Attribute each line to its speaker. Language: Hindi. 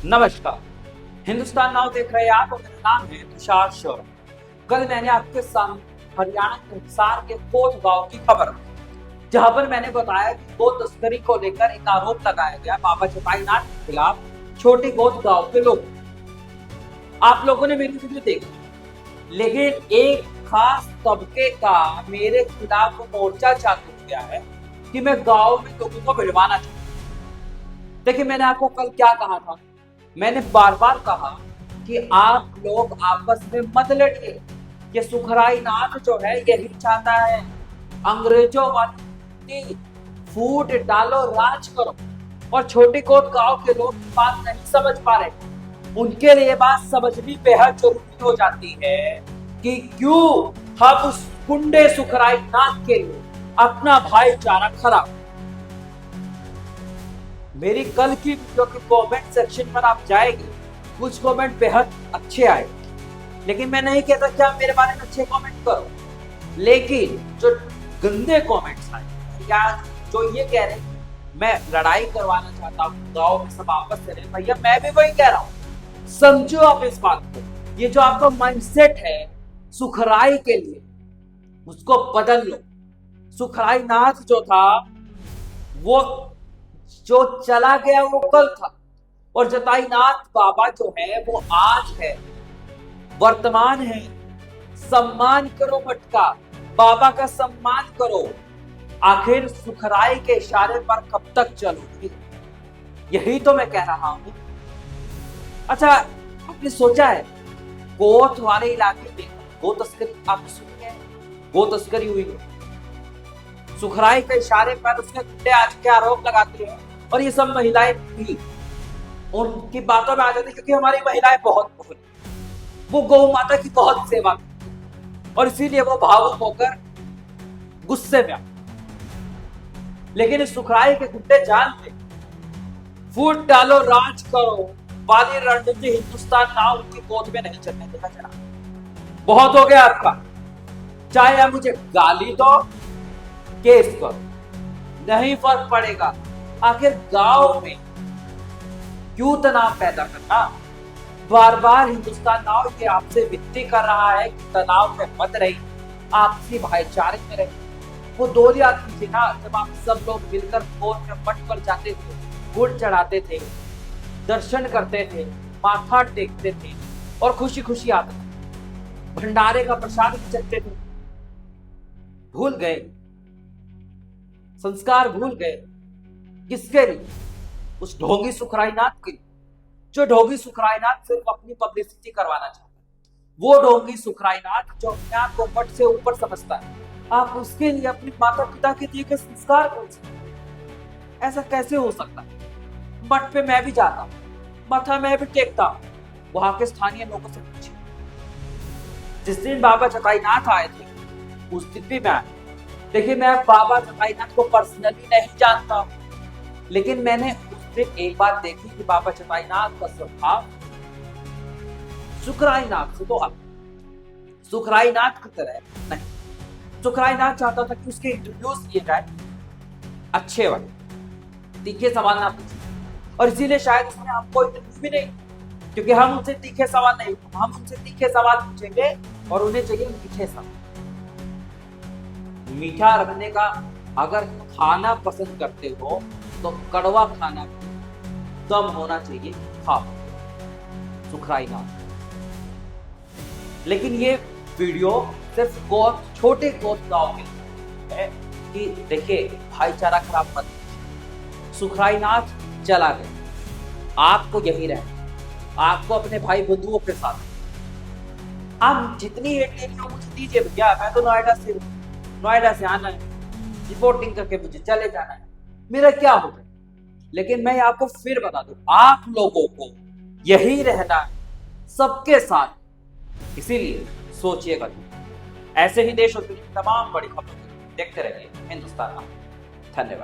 Speaker 1: नमस्कार। हिंदुस्तान नाउ देख रहे हैं आप और मेरा नाम है तुषार शौरभ। कल मैंने आपके सामने हरियाणा के हिसार के कोट गांव की खबर रखी, जहां पर मैंने बताया कि गो तस्करी को लेकर एक आरोप लगाया गया बाबा चौटाई नाथ के खिलाफ छोटी गोद गांव के लोग। आप लोगों ने मेरी वीडियो देखी, लेकिन एक खास तबके का मेरे खिलाफ मोर्चा चालू हो गया है कि मैं गांव में लोगों को भिड़वाना चाहता हूं। देखिए, मैंने आपको कल क्या कहा था? मैंने बार बार कहा कि आप लोग आपस में मत लड़िए। ये सुखराई नाथ जो है यही चाहता है, अंग्रेजों वाली फूट डालो, राज करो। और छोटी कोट गांव के लोग बात नहीं समझ पा रहे, उनके लिए बात समझनी बेहद जरूरी हो जाती है कि क्यों हम उस गुंडे सुखराई नाथ के लिए अपना भाईचारा खराब। मेरी कल की वीडियो के कमेंट सेक्शन पर आप जाएंगे, कुछ कमेंट बेहद अच्छे आए, लेकिन मैं नहीं कहता कि आप मेरे बारे में अच्छे कमेंट करो, लेकिन जो गंदे कमेंट्स आए या जो ये कह रहे हैं मैं लड़ाई करवाना चाहता हूँ, गांव में सब आपस में रहे, भैया मैं भी वही कह रहा हूँ। समझो आप इस बात को, ये जो आपका माइंडसेट है सुखराई के लिए, उसको बदल लो। सुखराई नाथ जो था वो जो चला गया वो कल था, और जटाई नाथ बाबा जो है वो आज है, वर्तमान है। सम्मान करो मटका, बाबा का सम्मान करो। आखिर सुखराई के इशारे पर कब तक चलोगे? यही तो मैं कह रहा हूं। अच्छा, आपने सोचा है कोट वाले इलाके में गो तस्करी आपने सुनी है? गो तस्करी हुई है, सुखराई के इशारे पर उसने गुंडे आज के आरोप लगाते हैं, और ये सब महिलाएं भी उनकी बातों में आ जाती, क्योंकि हमारी महिलाएं बहुत भोली, वो गौ माता की बहुत सेवा करती, और इसीलिए वो भावुक होकर गुस्से में आते। लेकिन इस सुखराई के गुंडे जानते, फूट डालो, राज करो वाली रणनीति हिंदुस्तान नाउ उनकी गोद में नहीं चलने देगा। जनाब, बहुत हो गया आपका। चाहे आप मुझे गाली दो, केस करो, नहीं फर्क पड़ेगा। आखिर गांव में क्यों तनाव पैदा करना? बार बार हिंदुस्तान नाउ ये आपसे विनती कर रहा है कि तनाव में मत रही, आपसी भाईचारे में रही। वो दो याद कीजिए ना, जब आप सब लोग मिलकर भोर में मठ पर जाते थे, गुड़ चढ़ाते थे, दर्शन करते थे, माथा टेकते थे, और खुशी खुशी आते थे, भंडारे का प्रसाद भी चखते थे। भूल गए संस्कार, भूल गए। किसके लिए? उस ढोंगी सुखराई नाथ के लिए, जो ढोंगी सुखराई नाथ सिर्फ अपनी पब्लिसिटी करवाना चाहता है। वो ढोंगी सुखराई नाथ जो अपने आप को मठ से ऊपर समझता है, आप उसके लिए अपने माता पिता के दिए गए संस्कार बोल सकते? ऐसा कैसे हो सकता है? मठ पे मैं भी जाता हूँ, माथा मैं भी टेकता हूँ, वहां के स्थानीय लोगों से पूछिए। जिस दिन बाबा चौटाई नाथ आए थे उस दिन भी मैं आया। देखिए, मैं बाबा चौटाई नाथ को पर्सनली नहीं जानता हूँ, लेकिन मैंने उस दिन एक बात देखी कि बाबा चौटाई नाथ का स्वभाव सुखराई नाथ से तो अलग, सुखराई नाथ की तरह नहीं। सुखराई नाथ चाहता था कि उसके इंटरव्यूज लिए जाए अच्छे वाले, तीखे सवाल ना पूछे, और इसीलिए शायद उसने हमको इंटरव्यू भी नहीं, क्योंकि हम उनसे तीखे सवाल नहीं, हम उनसे तीखे सवाल पूछेंगे और उन्हें चाहिए मीठे सवाल। मीठा रखने का अगर खाना पसंद करते हो तो कड़वा खाना कम होना चाहिए, खाओ। सुखराई नाथ। लेकिन ये वीडियो सिर्फ छोटे गोद गांव के लिए है कि देखिए भाईचारा खराब मत। सुखराई नाथ चला गया, आपको यही रहना, आपको अपने भाई बंधुओं के साथ। आप जितनी हेट लेनी हो मुझे दीजिए भैया, मैं तो नोएडा से आना है, रिपोर्टिंग करके मुझे चले जाना है, मेरा क्या होगा। लेकिन मैं आपको फिर बता दूं, आप लोगों को यही रहना है सबके साथ। इसीलिए सोचिएगा, ऐसे ही देश और दुनिया की तमाम बड़ी खबरों देखते रहिए हिंदुस्तान। धन्यवाद।